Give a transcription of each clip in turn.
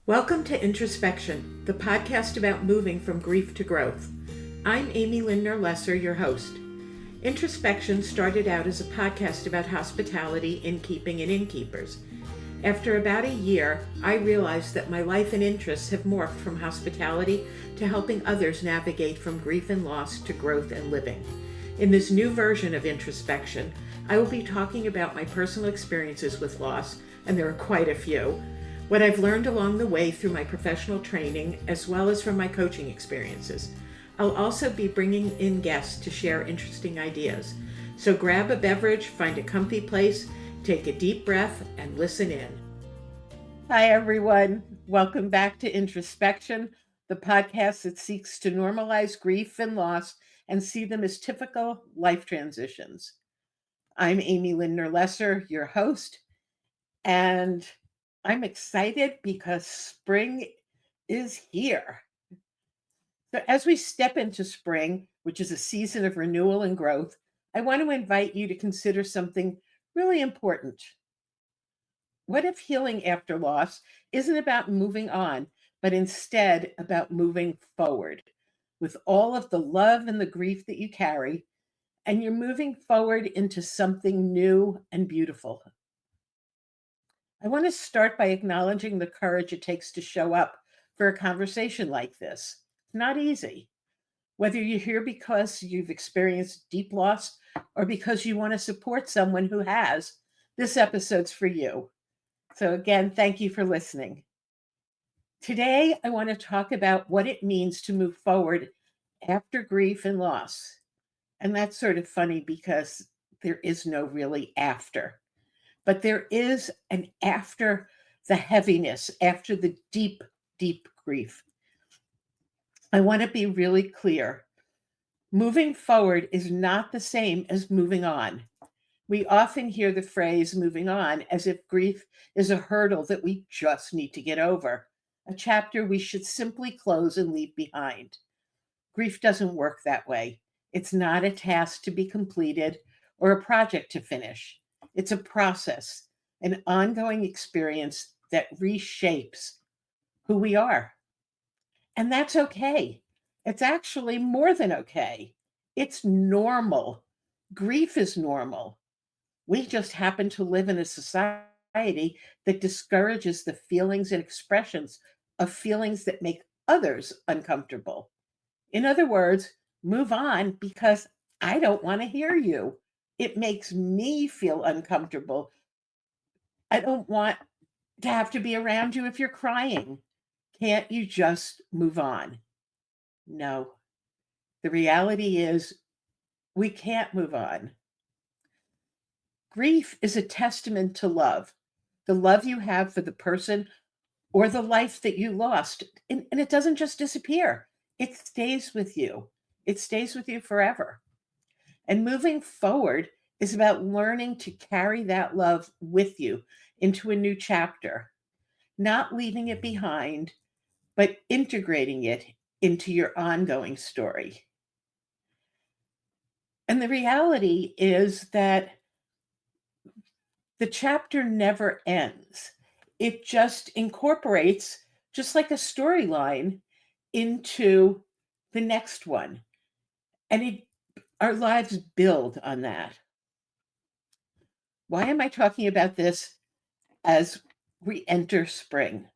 Welcome to Introspection, the podcast about moving from grief to growth. I'm Amy Lindner Lesser, your host. Introspection started out as a podcast about hospitality, innkeeping, and innkeepers. After about a year, I realized that my life and interests have morphed from hospitality to helping others navigate from grief and loss to growth and living. In this new version of Introspection, I will be talking about my personal experiences with loss, and there are quite a few, what I've learned along the way through my professional training, as well as from my coaching experiences. I'll also be bringing in guests to share interesting ideas. So grab a beverage, find a comfy place, take a deep breath, and listen in. Hi, everyone. Welcome back to Introspection, the podcast that seeks to normalize grief and loss and see them as typical life transitions. I'm Amy Lindner Lesser, your host, and I'm excited because spring is here. So as we step into spring, which is a season of renewal and growth, I want to invite you to consider something really important. What if healing after loss isn't about moving on, but instead about moving forward with all of the love and the grief that you carry, and you're moving forward into something new and beautiful? I want to start by acknowledging the courage it takes to show up for a conversation like this. It's not easy. Whether you're here because you've experienced deep loss or because you want to support someone who has, this episode's for you. So again, thank you for listening. Today, I want to talk about what it means to move forward after grief and loss. And that's sort of funny because there is no really after. But there is an after the heaviness, after the deep, deep grief. I want to be really clear. Moving forward is not the same as moving on. We often hear the phrase moving on as if grief is a hurdle that we just need to get over, a chapter we should simply close and leave behind. Grief doesn't work that way. It's not a task to be completed or a project to finish. It's a process, an ongoing experience that reshapes who we are. And that's okay. It's actually more than okay. It's normal. Grief is normal. We just happen to live in a society that discourages the feelings and expressions of feelings that make others uncomfortable. In other words, move on because I don't want to hear you. It makes me feel uncomfortable. I don't want to have to be around you if you're crying. Can't you just move on? No. The reality is we can't move on. Grief is a testament to love, the love you have for the person or the life that you lost. And it doesn't just disappear, it stays with you. It stays with you forever. And moving forward is about learning to carry that love with you into a new chapter, not leaving it behind, but integrating it into your ongoing story. And the reality is that the chapter never ends. It just incorporates, just like a storyline, into the next one. And our lives build on that. Why am I talking about this as we enter spring?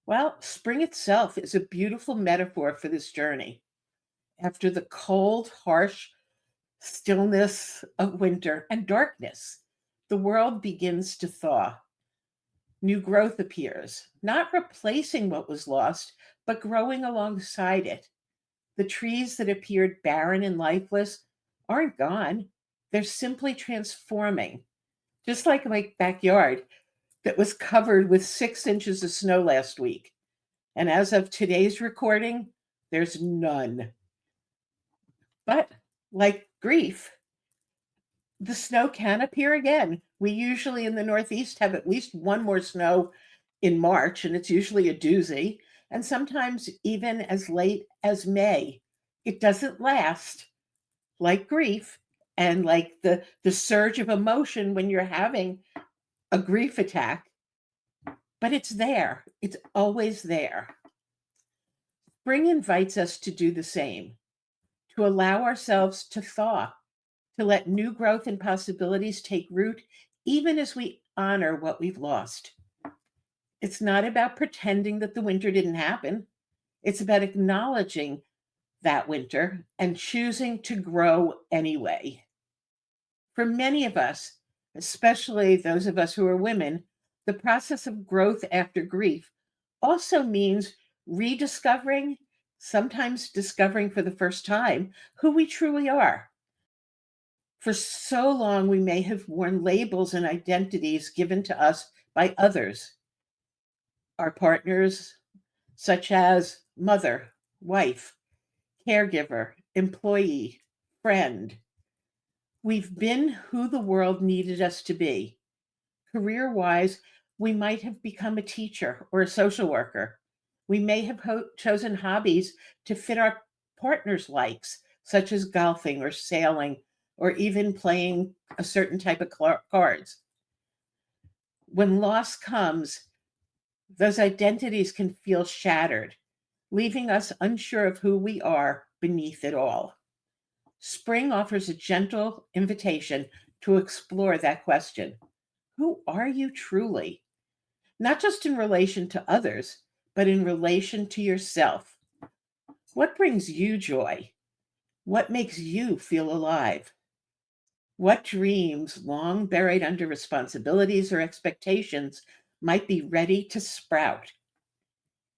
Well, spring itself is a beautiful metaphor for this journey. After the cold, harsh stillness of winter and darkness, the world begins to thaw. New growth appears, not replacing what was lost, but growing alongside it. The trees that appeared barren and lifeless aren't gone. They're simply transforming. Just like my backyard that was covered with 6 inches of snow last week. And as of today's recording, there's none. But like grief, the snow can appear again. We usually in the Northeast have at least one more snow in March, and it's usually a doozy, and sometimes even as late as May. It doesn't last. Like grief and like the surge of emotion when you're having a grief attack, but it's there. It's always there. Spring invites us to do the same, to allow ourselves to thaw, to let new growth and possibilities take root, even as we honor what we've lost. It's not about pretending that the winter didn't happen. It's about acknowledging that winter and choosing to grow anyway. For many of us, especially those of us who are women, the process of growth after grief also means rediscovering, sometimes discovering for the first time, who we truly are. For so long, we may have worn labels and identities given to us by others, our partners, such as mother, wife, caregiver, employee, friend. We've been who the world needed us to be. Career wise, we might have become a teacher or a social worker. We may have chosen hobbies to fit our partner's likes, such as golfing or sailing, or even playing a certain type of cards. When loss comes, those identities can feel shattered, leaving us unsure of who we are beneath it all. Spring offers a gentle invitation to explore that question. Who are you truly? Not just in relation to others, but in relation to yourself. What brings you joy? What makes you feel alive? What dreams, long buried under responsibilities or expectations, might be ready to sprout?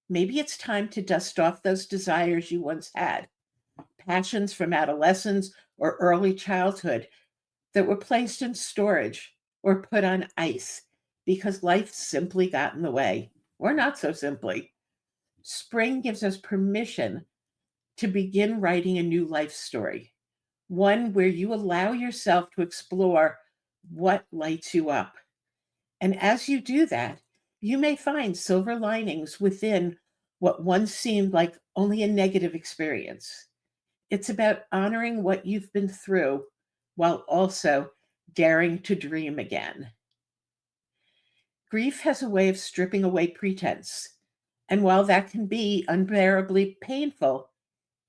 Maybe it's time to dust off those desires you once had, passions from adolescence or early childhood that were placed in storage or put on ice because life simply got in the way, or not so simply. Spring gives us permission to begin writing a new life story, one where you allow yourself to explore what lights you up. And as you do that, you may find silver linings within what once seemed like only a negative experience. It's about honoring what you've been through while also daring to dream again. Grief has a way of stripping away pretense. And while that can be unbearably painful,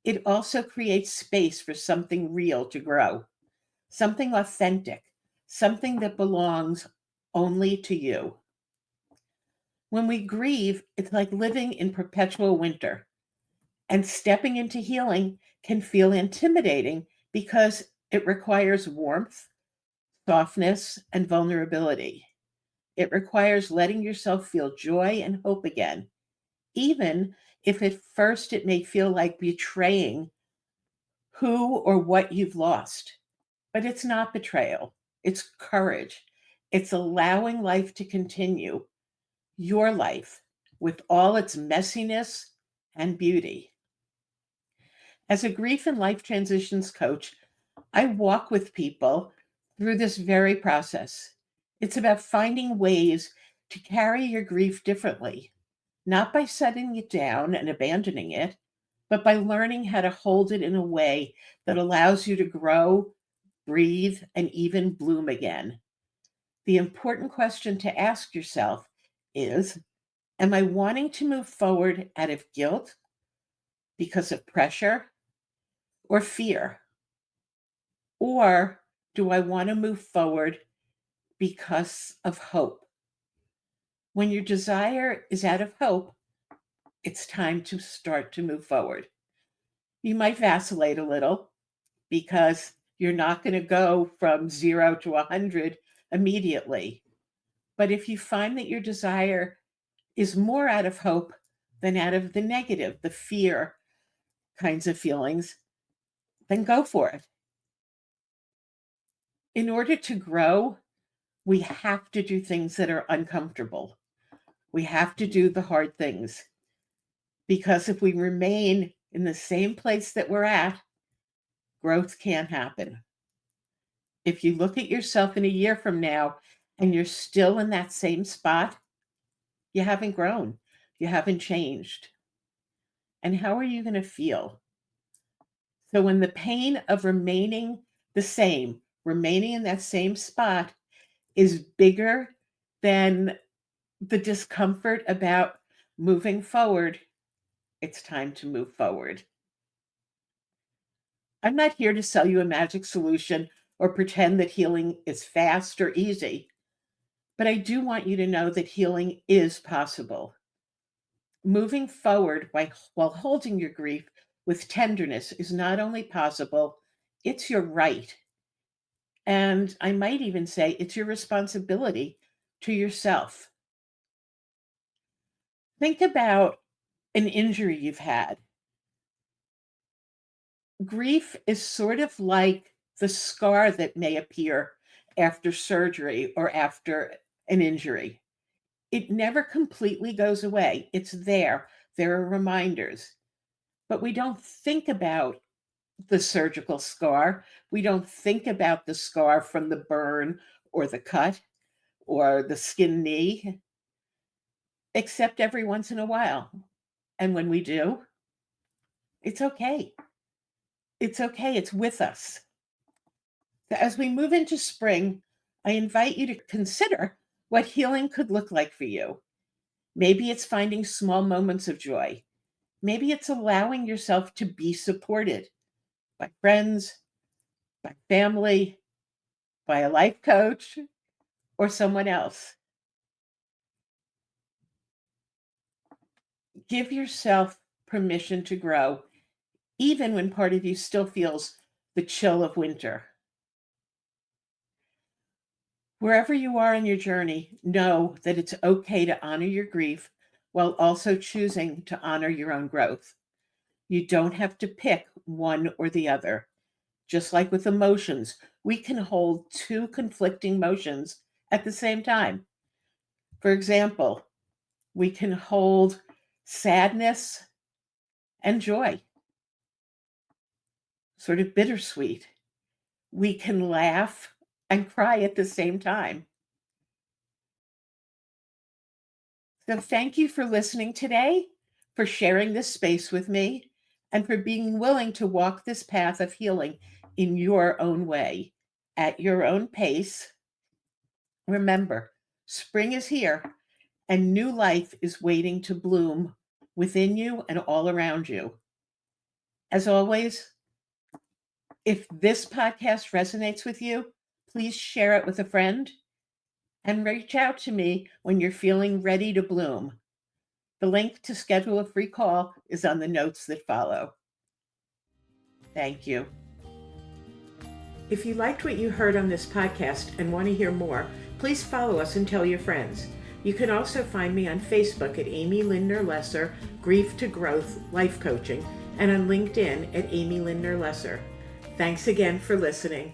it also creates space for something real to grow, something authentic, something that belongs only to you. When we grieve, it's like living in perpetual winter, and stepping into healing can feel intimidating because it requires warmth, softness, and vulnerability. It requires letting yourself feel joy and hope again, even if at first it may feel like betraying who or what you've lost. But it's not betrayal, it's courage. It's allowing life to continue, your life, with all its messiness and beauty. As a grief and life transitions coach, I walk with people through this very process. It's about finding ways to carry your grief differently, not by setting it down and abandoning it, but by learning how to hold it in a way that allows you to grow, breathe, and even bloom again. The important question to ask yourself is, am I wanting to move forward out of guilt, because of pressure, or fear? Or do I want to move forward because of hope? When your desire is out of hope, it's time to start to move forward. You might vacillate a little because you're not going to go from 0 to 100 immediately. But if you find that your desire is more out of hope than out of the negative, the fear kinds of feelings, then go for it. In order to grow, we have to do things that are uncomfortable. We have to do the hard things, because if we remain in the same place that we're at, growth can't happen. If you look at yourself in a year from now and you're still in that same spot, you haven't grown, you haven't changed. And how are you going to feel? So when the pain of remaining the same, remaining in that same spot is bigger than the discomfort about moving forward, it's time to move forward. I'm not here to sell you a magic solution or pretend that healing is fast or easy, but I do want you to know that healing is possible. Moving forward while holding your grief with tenderness is not only possible, it's your right. And I might even say it's your responsibility to yourself. Think about an injury you've had. Grief is sort of like the scar that may appear after surgery or after an injury. It never completely goes away. It's there. There are reminders. But we don't think about the surgical scar. We don't think about the scar from the burn or the cut or the skin knee, except every once in a while. And when we do, it's okay. It's okay. It's with us. As we move into spring, I invite you to consider what healing could look like for you. Maybe it's finding small moments of joy. Maybe it's allowing yourself to be supported by friends, by family, by a life coach, or someone else. Give yourself permission to grow, even when part of you still feels the chill of winter. Wherever you are in your journey, know that it's okay to honor your grief while also choosing to honor your own growth. You don't have to pick one or the other. Just like with emotions, we can hold two conflicting emotions at the same time. For example, we can hold sadness and joy, sort of bittersweet. We can laugh and cry at the same time. So thank you for listening today, for sharing this space with me, and for being willing to walk this path of healing in your own way, at your own pace. Remember, spring is here and new life is waiting to bloom within you and all around you. As always, if this podcast resonates with you, please share it with a friend and reach out to me when you're feeling ready to bloom. The link to schedule a free call is on the notes that follow. Thank you. If you liked what you heard on this podcast and want to hear more, please follow us and tell your friends. You can also find me on Facebook at Amy Lindner Lesser, Grief to Growth Life Coaching, and on LinkedIn at Amy Lindner Lesser. Thanks again for listening.